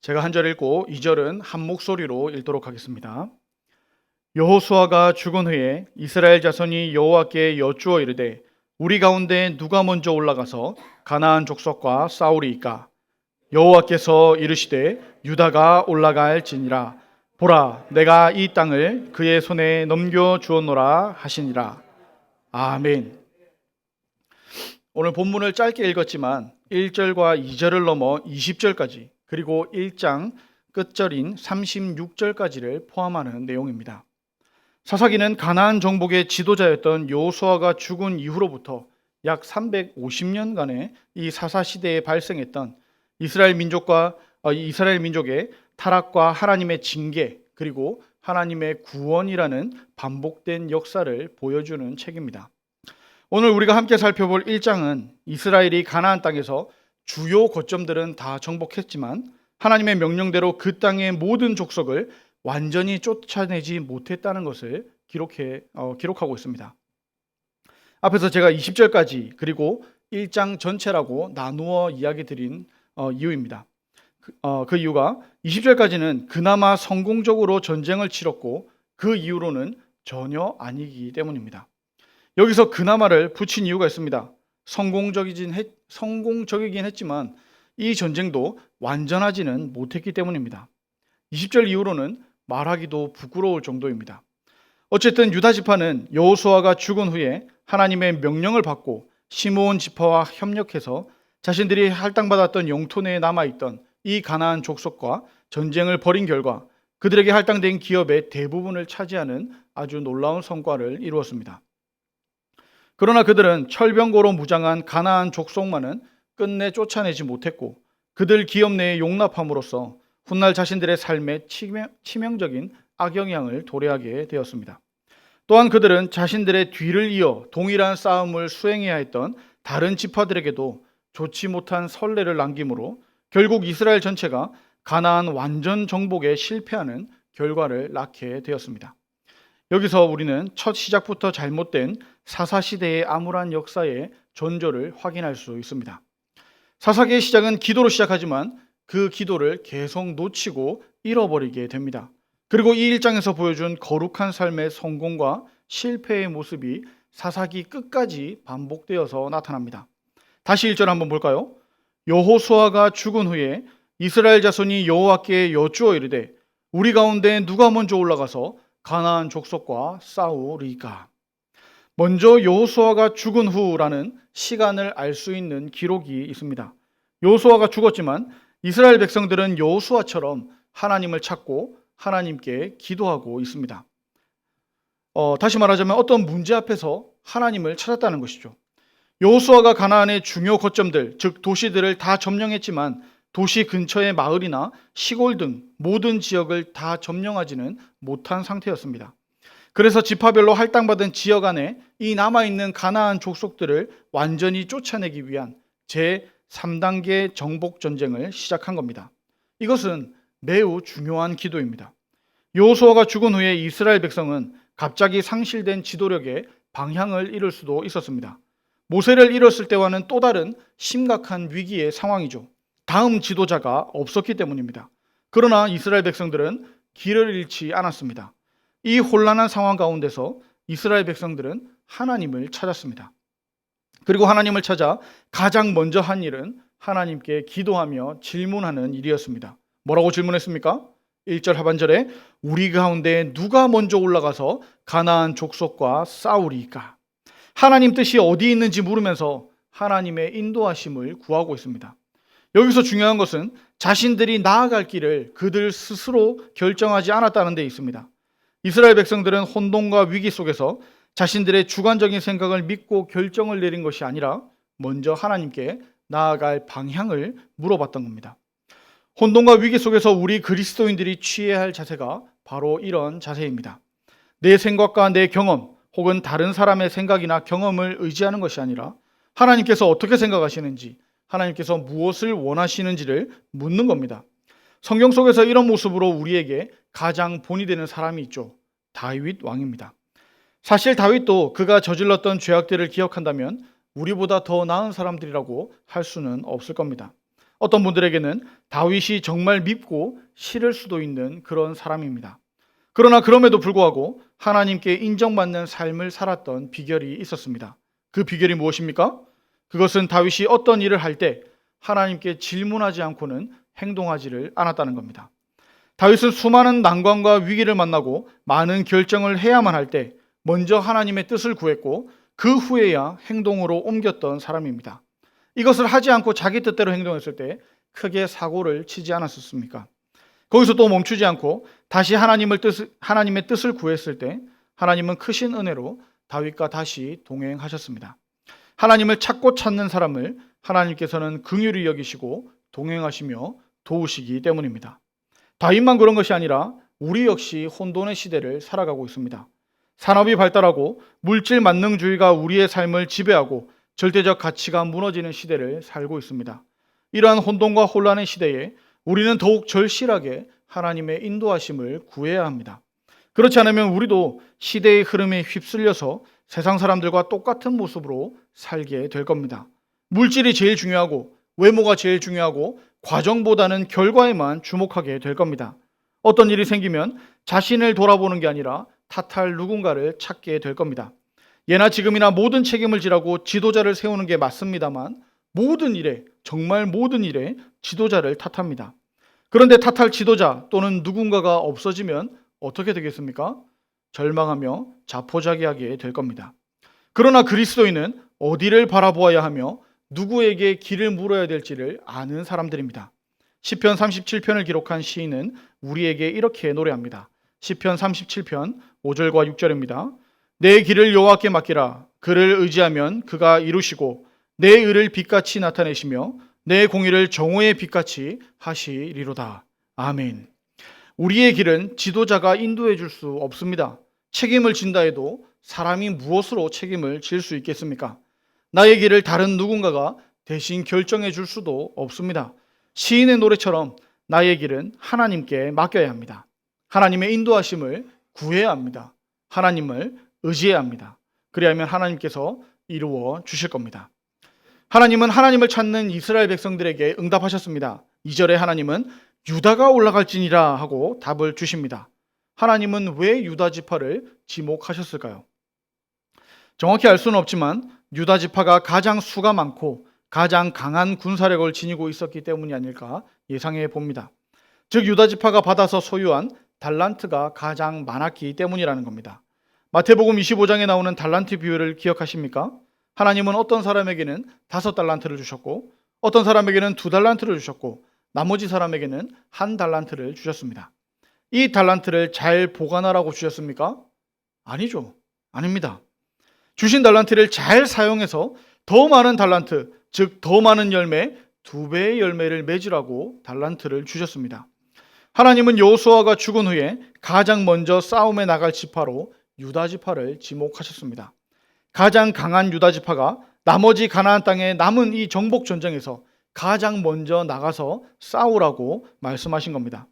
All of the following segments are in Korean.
제가 한 절 읽고 2절은 한 목소리로 읽도록 하겠습니다. 여호수아가 죽은 후에 이스라엘 자손이 여호와께 여쭈어 이르되 우리 가운데 누가 먼저 올라가서 가나안 족속과 싸우리이까? 여호와께서 이르시되 유다가 올라갈지니라. 보라, 내가 이 땅을 그의 손에 넘겨 주었노라 하시니라. 아멘. 오늘 본문을 짧게 읽었지만 1절과 2절을 넘어 20절까지 그리고 1장 끝절인 36절까지를 포함하는 내용입니다. 사사기는 가나안 정복의 지도자였던 여호수아가 죽은 이후로부터 약 350년간의 이 사사 시대에 발생했던 이스라엘 민족의 타락과 하나님의 징계 그리고 하나님의 구원이라는 반복된 역사를 보여주는 책입니다. 오늘 우리가 함께 살펴볼 1장은 이스라엘이 가나안 땅에서 주요 거점들은 다 정복했지만 하나님의 명령대로 그 땅의 모든 족속을 완전히 쫓아내지 못했다는 것을 기록하고 있습니다. 앞에서 제가 20절까지 그리고 1장 전체라고 나누어 이야기 드린 이유입니다. 그 이유가 20절까지는 그나마 성공적으로 전쟁을 치렀고 그 이후로는 전혀 아니기 때문입니다. 여기서 그나마를 붙인 이유가 있습니다. 성공적이긴 했지만 이 전쟁도 완전하지는 못했기 때문입니다. 20절 이후로는 말하기도 부끄러울 정도입니다. 어쨌든 유다 지파는 여호수아가 죽은 후에 하나님의 명령을 받고 시므온 지파와 협력해서 자신들이 할당받았던 영토 내에 남아있던 이 가나안 족속과 전쟁을 벌인 결과 그들에게 할당된 기업의 대부분을 차지하는 아주 놀라운 성과를 이루었습니다. 그러나 그들은 철병거로 무장한 가나안 족속만은 끝내 쫓아내지 못했고 그들 기업 내에 용납함으로써 훗날 자신들의 삶에 치명적인 악영향을 도래하게 되었습니다. 또한 그들은 자신들의 뒤를 이어 동일한 싸움을 수행해야 했던 다른 지파들에게도 좋지 못한 선례를 남김으로 결국 이스라엘 전체가 가나안 완전 정복에 실패하는 결과를 낳게 되었습니다. 여기서 우리는 첫 시작부터 잘못된 사사시대의 암울한 역사의 전조를 확인할 수 있습니다. 사사기의 시작은 기도로 시작하지만 그 기도를 계속 놓치고 잃어버리게 됩니다. 그리고 이 1장에서 보여준 거룩한 삶의 성공과 실패의 모습이 사사기 끝까지 반복되어서 나타납니다. 다시 1절 한번 볼까요? 여호수아가 죽은 후에 이스라엘 자손이 여호와께 여쭈어 이르되 우리 가운데 누가 먼저 올라가서 가나안 족속과 싸우리까? 먼저 여호수아가 죽은 후라는 시간을 알 수 있는 기록이 있습니다. 여호수아가 죽었지만 이스라엘 백성들은 여호수아처럼 하나님을 찾고 하나님께 기도하고 있습니다. 다시 말하자면 어떤 문제 앞에서 하나님을 찾았다는 것이죠. 여호수아가 가나안의 중요 거점들, 즉 도시들을 다 점령했지만 도시 근처의 마을이나 시골 등 모든 지역을 다 점령하지는 못한 상태였습니다. 그래서 지파별로 할당받은 지역 안에 이 남아있는 가나안 족속들을 완전히 쫓아내기 위한 제3단계 정복 전쟁을 시작한 겁니다. 이것은 매우 중요한 기도입니다. 여호수아가 죽은 후에 이스라엘 백성은 갑자기 상실된 지도력에 방향을 잃을 수도 있었습니다. 모세를 잃었을 때와는 또 다른 심각한 위기의 상황이죠. 다음 지도자가 없었기 때문입니다. 그러나 이스라엘 백성들은 길을 잃지 않았습니다. 이 혼란한 상황 가운데서 이스라엘 백성들은 하나님을 찾았습니다. 그리고 하나님을 찾아 가장 먼저 한 일은 하나님께 기도하며 질문하는 일이었습니다. 뭐라고 질문했습니까? 1절 하반절에 우리 가운데 누가 먼저 올라가서 가나안 족속과 싸우리까? 하나님 뜻이 어디 있는지 물으면서 하나님의 인도하심을 구하고 있습니다. 여기서 중요한 것은 자신들이 나아갈 길을 그들 스스로 결정하지 않았다는 데 있습니다. 이스라엘 백성들은 혼돈과 위기 속에서 자신들의 주관적인 생각을 믿고 결정을 내린 것이 아니라 먼저 하나님께 나아갈 방향을 물어봤던 겁니다. 혼돈과 위기 속에서 우리 그리스도인들이 취해야 할 자세가 바로 이런 자세입니다. 내 생각과 내 경험 혹은 다른 사람의 생각이나 경험을 의지하는 것이 아니라 하나님께서 어떻게 생각하시는지, 하나님께서 무엇을 원하시는지를 묻는 겁니다. 성경 속에서 이런 모습으로 우리에게 가장 본이 되는 사람이 있죠. 다윗 왕입니다. 사실 다윗도 그가 저질렀던 죄악들을 기억한다면 우리보다 더 나은 사람들이라고 할 수는 없을 겁니다. 어떤 분들에게는 다윗이 정말 밉고 싫을 수도 있는 그런 사람입니다. 그러나 그럼에도 불구하고 하나님께 인정받는 삶을 살았던 비결이 있었습니다. 그 비결이 무엇입니까? 그것은 다윗이 어떤 일을 할 때 하나님께 질문하지 않고는 행동하지를 않았다는 겁니다. 다윗은 수많은 난관과 위기를 만나고 많은 결정을 해야만 할 때 먼저 하나님의 뜻을 구했고 그 후에야 행동으로 옮겼던 사람입니다. 이것을 하지 않고 자기 뜻대로 행동했을 때 크게 사고를 치지 않았었습니까? 거기서 또 멈추지 않고 다시 하나님의 뜻을 구했을 때 하나님은 크신 은혜로 다윗과 다시 동행하셨습니다. 하나님을 찾고 찾는 사람을 하나님께서는 긍휼히 여기시고 동행하시며 도우시기 때문입니다. 다윗만 그런 것이 아니라 우리 역시 혼돈의 시대를 살아가고 있습니다. 산업이 발달하고 물질 만능주의가 우리의 삶을 지배하고 절대적 가치가 무너지는 시대를 살고 있습니다. 이러한 혼돈과 혼란의 시대에 우리는 더욱 절실하게 하나님의 인도하심을 구해야 합니다. 그렇지 않으면 우리도 시대의 흐름에 휩쓸려서 세상 사람들과 똑같은 모습으로 살게 될 겁니다. 물질이 제일 중요하고 외모가 제일 중요하고 과정보다는 결과에만 주목하게 될 겁니다. 어떤 일이 생기면 자신을 돌아보는 게 아니라 탓할 누군가를 찾게 될 겁니다. 예나 지금이나 모든 책임을 지라고 지도자를 세우는 게 맞습니다만 모든 일에, 정말 모든 일에 지도자를 탓합니다. 그런데 탓할 지도자 또는 누군가가 없어지면 어떻게 되겠습니까? 절망하며 자포자기하게 될 겁니다. 그러나 그리스도인은 어디를 바라보아야 하며 누구에게 길을 물어야 될지를 아는 사람들입니다. 시편 37편을 기록한 시인은 우리에게 이렇게 노래합니다. 시편 37편 5절과 6절입니다. 내 길을 여호와께 맡기라. 그를 의지하면 그가 이루시고 내 의를 빛같이 나타내시며 내 공의를 정오의 빛같이 하시리로다. 아멘. 우리의 길은 지도자가 인도해 줄 수 없습니다. 책임을 진다 해도 사람이 무엇으로 책임을 질 수 있겠습니까? 나의 길을 다른 누군가가 대신 결정해 줄 수도 없습니다. 시인의 노래처럼 나의 길은 하나님께 맡겨야 합니다. 하나님의 인도하심을 구해야 합니다. 하나님을 의지해야 합니다. 그리하면 하나님께서 이루어 주실 겁니다. 하나님은 하나님을 찾는 이스라엘 백성들에게 응답하셨습니다. 2절에 하나님은 유다가 올라갈지니라 하고 답을 주십니다. 하나님은 왜 유다 지파를 지목하셨을까요? 정확히 알 수는 없지만 유다 지파가 가장 수가 많고 가장 강한 군사력을 지니고 있었기 때문이 아닐까 예상해 봅니다. 즉 유다 지파가 받아서 소유한 달란트가 가장 많았기 때문이라는 겁니다. 마태복음 25장에 나오는 달란트 비율을 기억하십니까? 하나님은 어떤 사람에게는 5달란트를 주셨고 어떤 사람에게는 2달란트를 주셨고 나머지 사람에게는 1달란트를 주셨습니다. 이 달란트를 잘 보관하라고 주셨습니까? 아니죠. 아닙니다. 주신 달란트를 잘 사용해서 더 많은 달란트, 즉 더 많은 열매, 2배의 열매를 맺으라고 달란트를 주셨습니다. 하나님은 여호수아가 죽은 후에 가장 먼저 싸움에 나갈 지파로 유다 지파를 지목하셨습니다. 가장 강한 유다 지파가 나머지 가나안 땅에 남은 이 정복 전쟁에서 가장 먼저 나가서 싸우라고 말씀하신 겁니다.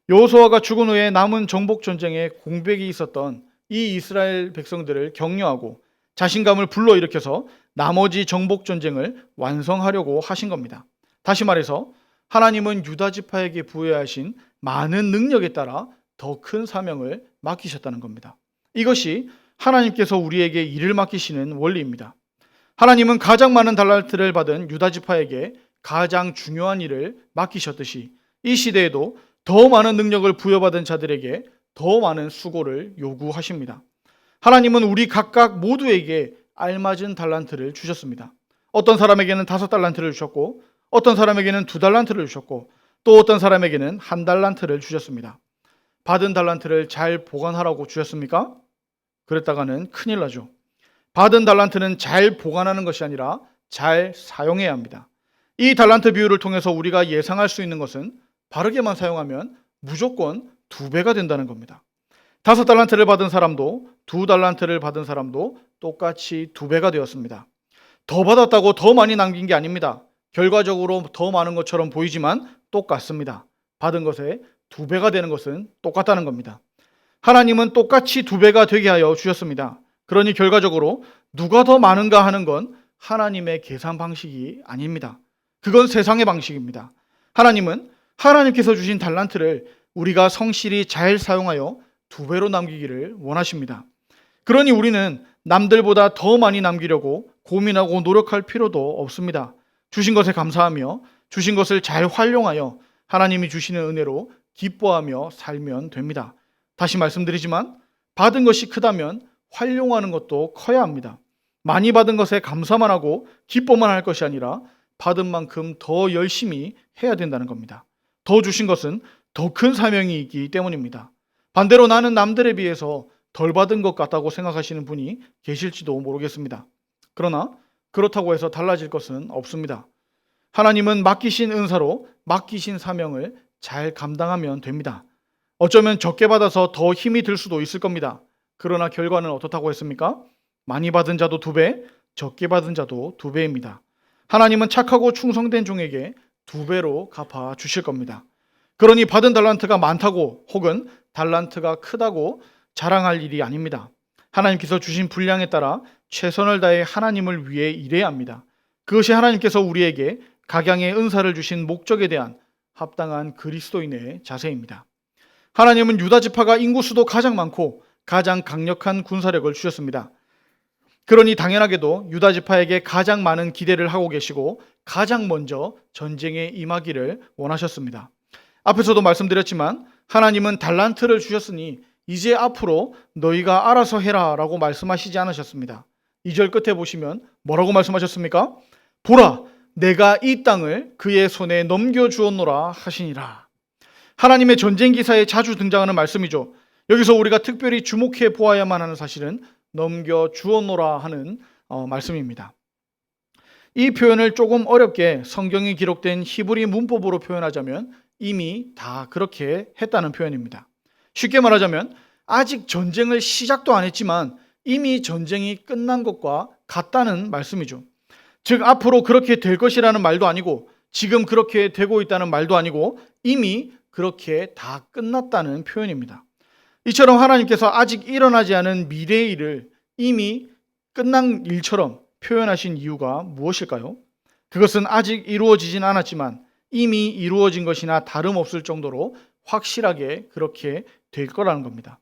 여호수아가 죽은 후에 남은 정복 전쟁에 공백이 있었던 이 이스라엘 백성들을 격려하고 자신감을 불러일으켜서 나머지 정복 전쟁을 완성하려고 하신 겁니다. 다시 말해서 하나님은 유다 지파에게 부여하신 많은 능력에 따라 더 큰 사명을 맡기셨다는 겁니다. 이것이 하나님께서 우리에게 일을 맡기시는 원리입니다. 하나님은 가장 많은 달란트를 받은 유다 지파에게 가장 중요한 일을 맡기셨듯이 이 시대에도 더 많은 능력을 부여받은 자들에게 더 많은 수고를 요구하십니다. 하나님은 우리 각각 모두에게 알맞은 달란트를 주셨습니다. 어떤 사람에게는 5달란트를 주셨고 어떤 사람에게는 2달란트를 주셨고 또 어떤 사람에게는 1달란트를 주셨습니다. 받은 달란트를 잘 보관하라고 주셨습니까? 그랬다가는 큰일 나죠. 받은 달란트는 잘 보관하는 것이 아니라 잘 사용해야 합니다. 이 달란트 비율을 통해서 우리가 예상할 수 있는 것은 바르게만 사용하면 무조건 2배가 된다는 겁니다. 5달란트를 받은 사람도 2달란트를 받은 사람도 똑같이 2배가 되었습니다. 더 받았다고 더 많이 남긴 게 아닙니다. 결과적으로 더 많은 것처럼 보이지만 똑같습니다. 받은 것에 2배가 되는 것은 똑같다는 겁니다. 하나님은 똑같이 2배가 되게 하여 주셨습니다. 그러니 결과적으로 누가 더 많은가 하는 건 하나님의 계산 방식이 아닙니다. 그건 세상의 방식입니다. 하나님은 하나님께서 주신 달란트를 우리가 성실히 잘 사용하여 2배로 남기기를 원하십니다. 그러니 우리는 남들보다 더 많이 남기려고 고민하고 노력할 필요도 없습니다. 주신 것에 감사하며 주신 것을 잘 활용하여 하나님이 주시는 은혜로 기뻐하며 살면 됩니다. 다시 말씀드리지만 받은 것이 크다면 활용하는 것도 커야 합니다. 많이 받은 것에 감사만 하고 기뻐만 할 것이 아니라 받은 만큼 더 열심히 해야 된다는 겁니다. 더 주신 것은 더 큰 사명이 있기 때문입니다. 반대로 나는 남들에 비해서 덜 받은 것 같다고 생각하시는 분이 계실지도 모르겠습니다. 그러나 그렇다고 해서 달라질 것은 없습니다. 하나님은 맡기신 은사로 맡기신 사명을 잘 감당하면 됩니다. 어쩌면 적게 받아서 더 힘이 들 수도 있을 겁니다. 그러나 결과는 어떻다고 했습니까? 많이 받은 자도 2배, 적게 받은 자도 2배입니다. 하나님은 착하고 충성된 종에게 2배로 갚아 주실 겁니다. 그러니 받은 달란트가 많다고 혹은 달란트가 크다고 자랑할 일이 아닙니다. 하나님께서 주신 분량에 따라 최선을 다해 하나님을 위해 일해야 합니다. 그것이 하나님께서 우리에게 각양의 은사를 주신 목적에 대한 합당한 그리스도인의 자세입니다. 하나님은 유다 지파가 인구수도 가장 많고 가장 강력한 군사력을 주셨습니다. 그러니 당연하게도 유다 지파에게 가장 많은 기대를 하고 계시고 가장 먼저 전쟁에 임하기를 원하셨습니다. 앞에서도 말씀드렸지만 하나님은 달란트를 주셨으니 이제 앞으로 너희가 알아서 해라 라고 말씀하시지 않으셨습니다. 2절 끝에 보시면 뭐라고 말씀하셨습니까? 보라, 내가 이 땅을 그의 손에 넘겨주었노라 하시니라. 하나님의 전쟁 기사에 자주 등장하는 말씀이죠. 여기서 우리가 특별히 주목해 보아야만 하는 사실은 넘겨주었노라 하는 말씀입니다. 이 표현을 조금 어렵게 성경에 기록된 히브리 문법으로 표현하자면 이미 다 그렇게 했다는 표현입니다. 쉽게 말하자면 아직 전쟁을 시작도 안 했지만 이미 전쟁이 끝난 것과 같다는 말씀이죠. 즉 앞으로 그렇게 될 것이라는 말도 아니고 지금 그렇게 되고 있다는 말도 아니고 이미 그렇게 다 끝났다는 표현입니다. 이처럼 하나님께서 아직 일어나지 않은 미래의 일을 이미 끝난 일처럼 표현하신 이유가 무엇일까요? 그것은 아직 이루어지진 않았지만 이미 이루어진 것이나 다름없을 정도로 확실하게 그렇게 될 거라는 겁니다.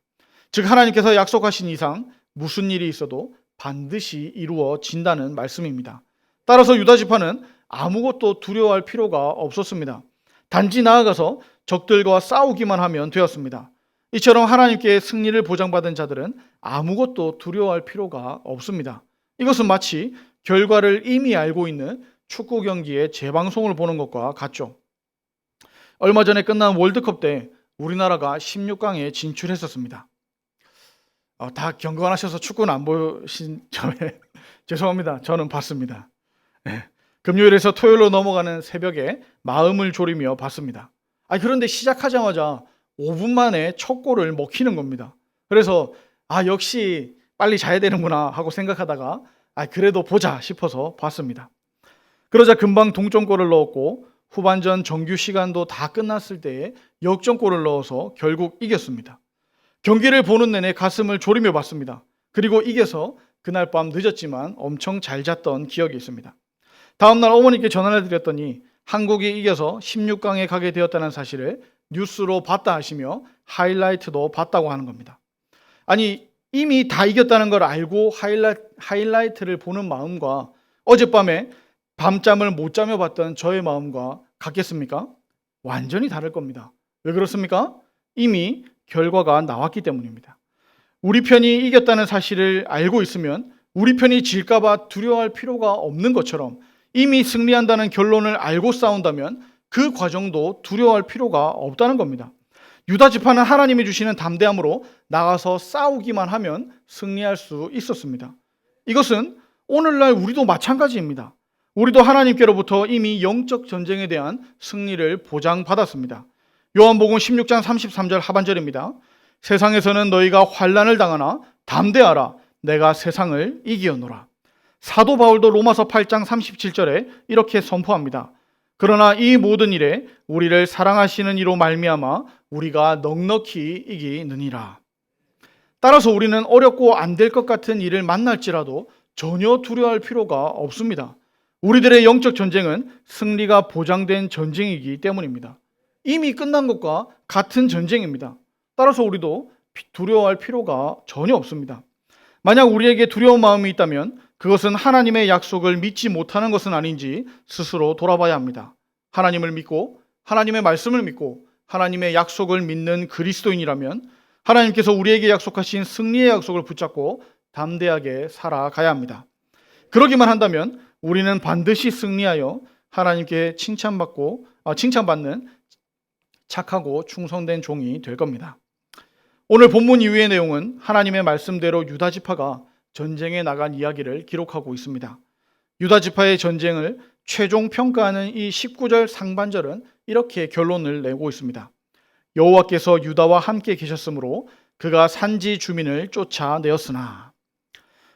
즉 하나님께서 약속하신 이상 무슨 일이 있어도 반드시 이루어진다는 말씀입니다. 따라서 유다 지파는 아무것도 두려워할 필요가 없었습니다. 단지 나아가서 적들과 싸우기만 하면 되었습니다. 이처럼 하나님께 승리를 보장받은 자들은 아무것도 두려워할 필요가 없습니다. 이것은 마치 결과를 이미 알고 있는 축구 경기의 재방송을 보는 것과 같죠. 얼마 전에 끝난 월드컵 때 우리나라가 16강에 진출했었습니다. 다 경건하셔서 축구는 안 보신 점에 죄송합니다. 저는 봤습니다. 네. 금요일에서 토요일로 넘어가는 새벽에 마음을 졸이며 봤습니다. 그런데 시작하자마자 5분 만에 첫 골을 먹히는 겁니다. 그래서 역시 빨리 자야 되는구나 하고 생각하다가 그래도 보자 싶어서 봤습니다. 그러자 금방 동점골을 넣었고 후반전 정규 시간도 다 끝났을 때에 역전골을 넣어서 결국 이겼습니다. 경기를 보는 내내 가슴을 졸이며 봤습니다. 그리고 이겨서 그날 밤 늦었지만 엄청 잘 잤던 기억이 있습니다. 다음날 어머니께 전화를 드렸더니 한국이 이겨서 16강에 가게 되었다는 사실을 뉴스로 봤다 하시며 하이라이트도 봤다고 하는 겁니다. 이미 다 이겼다는 걸 알고 하이라이트를 보는 마음과 어젯밤에 밤잠을 못 자며 봤던 저의 마음과 같겠습니까? 완전히 다를 겁니다. 왜 그렇습니까? 이미 결과가 나왔기 때문입니다. 우리 편이 이겼다는 사실을 알고 있으면 우리 편이 질까봐 두려워할 필요가 없는 것처럼 이미 승리한다는 결론을 알고 싸운다면 그 과정도 두려워할 필요가 없다는 겁니다. 유다 지파는 하나님이 주시는 담대함으로 나가서 싸우기만 하면 승리할 수 있었습니다. 이것은 오늘날 우리도 마찬가지입니다. 우리도 하나님께로부터 이미 영적 전쟁에 대한 승리를 보장받았습니다. 요한복음 16장 33절 하반절입니다. 세상에서는 너희가 환난을 당하나 담대하라 내가 세상을 이기었노라. 사도 바울도 로마서 8장 37절에 이렇게 선포합니다. 그러나 이 모든 일에 우리를 사랑하시는 이로 말미암아 우리가 넉넉히 이기느니라. 따라서 우리는 어렵고 안 될 것 같은 일을 만날지라도 전혀 두려워할 필요가 없습니다. 우리들의 영적 전쟁은 승리가 보장된 전쟁이기 때문입니다. 이미 끝난 것과 같은 전쟁입니다. 따라서 우리도 두려워할 필요가 전혀 없습니다. 만약 우리에게 두려운 마음이 있다면 그것은 하나님의 약속을 믿지 못하는 것은 아닌지 스스로 돌아봐야 합니다. 하나님을 믿고 하나님의 말씀을 믿고 하나님의 약속을 믿는 그리스도인이라면 하나님께서 우리에게 약속하신 승리의 약속을 붙잡고 담대하게 살아가야 합니다. 그러기만 한다면 우리는 반드시 승리하여 하나님께 칭찬받는 착하고 충성된 종이 될 겁니다. 오늘 본문 이후의 내용은 하나님의 말씀대로 유다 지파가 전쟁에 나간 이야기를 기록하고 있습니다. 유다 지파의 전쟁을 최종 평가하는 이 19절 상반절은 이렇게 결론을 내고 있습니다. 여호와께서 유다와 함께 계셨으므로 그가 산지 주민을 쫓아내었으나.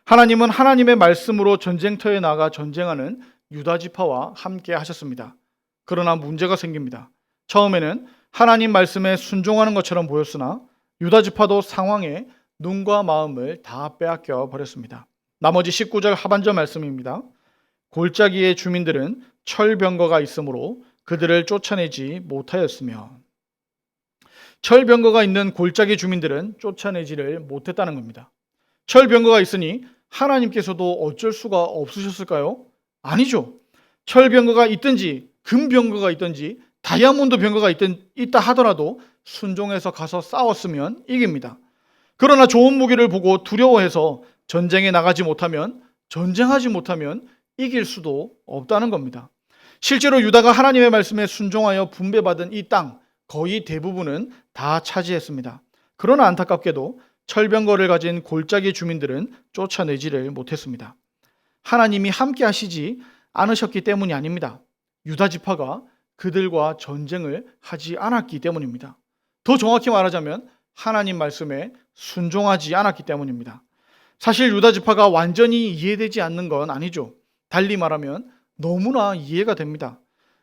하나님은 하나님의 말씀으로 전쟁터에 나가 전쟁하는 유다 지파와 함께 하셨습니다. 그러나 문제가 생깁니다. 처음에는 하나님 말씀에 순종하는 것처럼 보였으나 유다 지파도 상황에 눈과 마음을 다 빼앗겨 버렸습니다. 나머지 19절 하반절 말씀입니다. 골짜기의 주민들은 철병거가 있으므로 그들을 쫓아내지 못하였으며. 철병거가 있는 골짜기 주민들은 쫓아내지를 못했다는 겁니다. 철병거가 있으니 하나님께서도 어쩔 수가 없으셨을까요? 아니죠. 철병거가 있든지 금병거가 있든지 다이아몬드 병거가 있다 하더라도 순종해서 가서 싸웠으면 이깁니다. 그러나 좋은 무기를 보고 두려워해서 전쟁에 나가지 못하면, 전쟁하지 못하면 이길 수도 없다는 겁니다. 실제로 유다가 하나님의 말씀에 순종하여 분배받은 이 땅 거의 대부분은 다 차지했습니다. 그러나 안타깝게도 철병거를 가진 골짜기 주민들은 쫓아내지를 못했습니다. 하나님이 함께 하시지 않으셨기 때문이 아닙니다. 유다 지파가 그들과 전쟁을 하지 않았기 때문입니다. 더 정확히 말하자면 하나님 말씀에 순종하지 않았기 때문입니다. 사실 유다 지파가 완전히 이해되지 않는 건 아니죠. 달리 말하면 너무나 이해가 됩니다.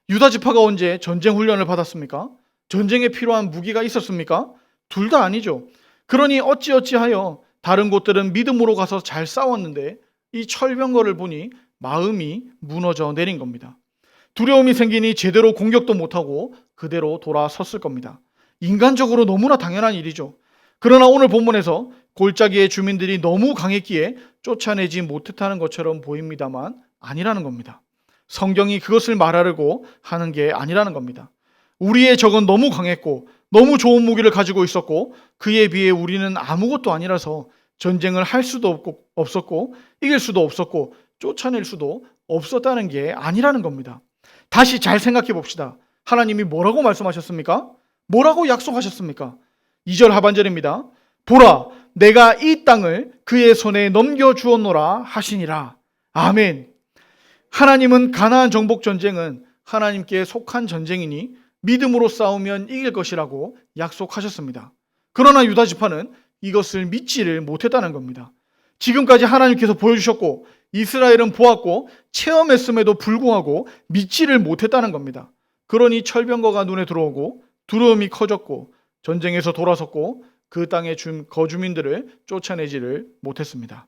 유다 지파가 언제 전쟁 훈련을 받았습니까? 전쟁에 필요한 무기가 있었습니까? 둘 다 아니죠. 그러니 어찌하여 다른 곳들은 믿음으로 가서 잘 싸웠는데 이 철병거를 보니 마음이 무너져 내린 겁니다. 두려움이 생기니 제대로 공격도 못하고 그대로 돌아섰을 겁니다. 인간적으로 너무나 당연한 일이죠. 그러나 오늘 본문에서 골짜기의 주민들이 너무 강했기에 쫓아내지 못했다는 것처럼 보입니다만 아니라는 겁니다. 성경이 그것을 말하려고 하는 게 아니라는 겁니다. 우리의 적은 너무 강했고 너무 좋은 무기를 가지고 있었고 그에 비해 우리는 아무것도 아니라서 전쟁을 할 수도 없었고 이길 수도 없었고 쫓아낼 수도 없었다는 게 아니라는 겁니다. 다시 잘 생각해 봅시다. 하나님이 뭐라고 말씀하셨습니까? 뭐라고 약속하셨습니까? 2절 하반절입니다. 보라, 내가 이 땅을 그의 손에 넘겨주었노라 하시니라. 아멘. 하나님은 가나안 정복 전쟁은 하나님께 속한 전쟁이니 믿음으로 싸우면 이길 것이라고 약속하셨습니다. 그러나 유다 지파는 이것을 믿지를 못했다는 겁니다. 지금까지 하나님께서 보여주셨고 이스라엘은 보았고 체험했음에도 불구하고 믿지를 못했다는 겁니다. 그러니 철병거가 눈에 들어오고 두려움이 커졌고 전쟁에서 돌아섰고 그 땅의 거주민들을 쫓아내지를 못했습니다.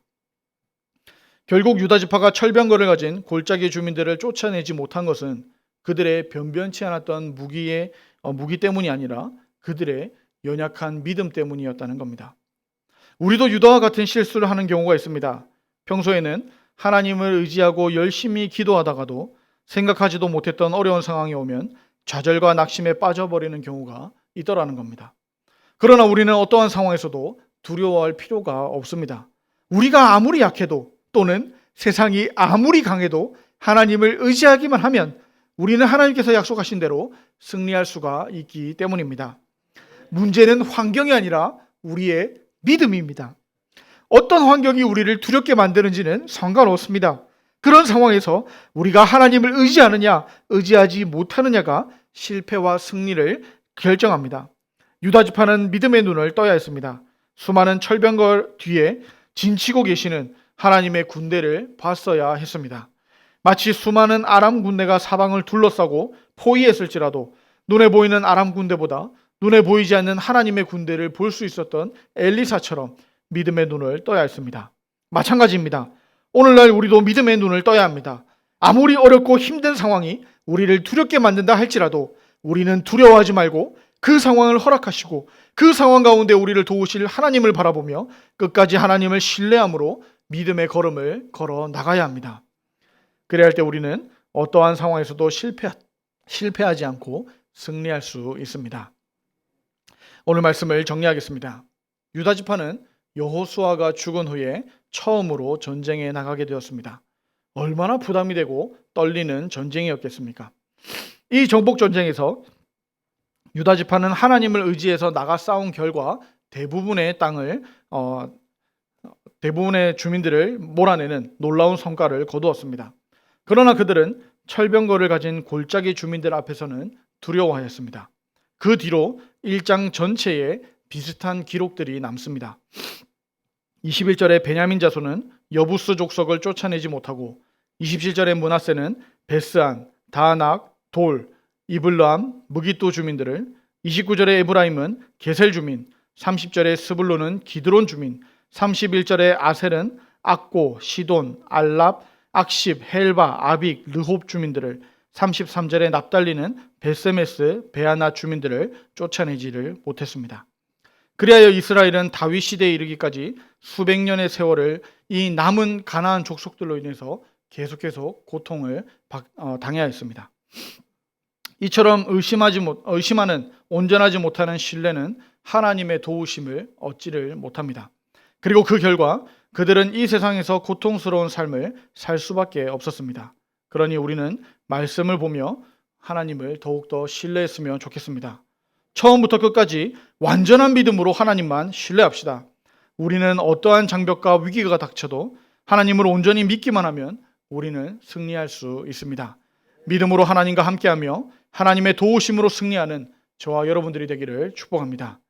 결국 유다 지파가 철병거를 가진 골짜기 주민들을 쫓아내지 못한 것은 그들의 변변치 않았던 무기 때문이 아니라 그들의 연약한 믿음 때문이었다는 겁니다. 우리도 유다와 같은 실수를 하는 경우가 있습니다. 평소에는 하나님을 의지하고 열심히 기도하다가도 생각하지도 못했던 어려운 상황이 오면 좌절과 낙심에 빠져버리는 경우가 있더라는 겁니다. 그러나 우리는 어떠한 상황에서도 두려워할 필요가 없습니다. 우리가 아무리 약해도 또는 세상이 아무리 강해도 하나님을 의지하기만 하면 우리는 하나님께서 약속하신 대로 승리할 수가 있기 때문입니다. 문제는 환경이 아니라 우리의 믿음입니다. 어떤 환경이 우리를 두렵게 만드는지는 상관없습니다. 그런 상황에서 우리가 하나님을 의지하느냐, 의지하지 못하느냐가 실패와 승리를 결정합니다. 유다 지파는 믿음의 눈을 떠야 했습니다. 수많은 철병거 뒤에 진치고 계시는 하나님의 군대를 봤어야 했습니다. 마치 수많은 아람 군대가 사방을 둘러싸고 포위했을지라도 눈에 보이는 아람 군대보다 눈에 보이지 않는 하나님의 군대를 볼 수 있었던 엘리사처럼 믿음의 눈을 떠야 했습니다. 마찬가지입니다. 오늘날 우리도 믿음의 눈을 떠야 합니다. 아무리 어렵고 힘든 상황이 우리를 두렵게 만든다 할지라도 우리는 두려워하지 말고 그 상황을 허락하시고 그 상황 가운데 우리를 도우실 하나님을 바라보며 끝까지 하나님을 신뢰함으로 믿음의 걸음을 걸어 나가야 합니다. 그래야 할 때 우리는 어떠한 상황에서도 실패하지 않고 승리할 수 있습니다. 오늘 말씀을 정리하겠습니다. 유다 지파는 여호수아가 죽은 후에 처음으로 전쟁에 나가게 되었습니다. 얼마나 부담이 되고 떨리는 전쟁이었겠습니까? 이 정복 전쟁에서 유다 지파는 하나님을 의지해서 나가 싸운 결과 대부분의 주민들을 몰아내는 놀라운 성과를 거두었습니다. 그러나 그들은 철병거를 가진 골짜기 주민들 앞에서는 두려워하였습니다. 그 뒤로 1장 전체에 비슷한 기록들이 남습니다. 21절에 베냐민 자손은 여부스 족속을 쫓아내지 못하고 27절에 므낫세는 베스안, 다낙, 돌, 이블람, 무기또 주민들을 29절에 에브라임은 게셀 주민, 30절에 스불론은 기드론 주민, 31절에 아셀은 악고, 시돈, 알랍, 악십, 헬바, 아빅, 르홉 주민들을 33절에 납달리는 베세메스, 베아나 주민들을 쫓아내지를 못했습니다. 그리하여 이스라엘은 다윗 시대에 이르기까지 수백 년의 세월을 이 남은 가나안 족속들로 인해서 계속해서 고통을 당해야 했습니다. 이처럼 의심하는 온전하지 못하는 신뢰는 하나님의 도우심을 얻지를 못합니다. 그리고 그 결과 그들은 이 세상에서 고통스러운 삶을 살 수밖에 없었습니다. 그러니 우리는 말씀을 보며 하나님을 더욱더 신뢰했으면 좋겠습니다. 처음부터 끝까지 완전한 믿음으로 하나님만 신뢰합시다. 우리는 어떠한 장벽과 위기가 닥쳐도 하나님을 온전히 믿기만 하면 우리는 승리할 수 있습니다. 믿음으로 하나님과 함께하며 하나님의 도우심으로 승리하는 저와 여러분들이 되기를 축복합니다.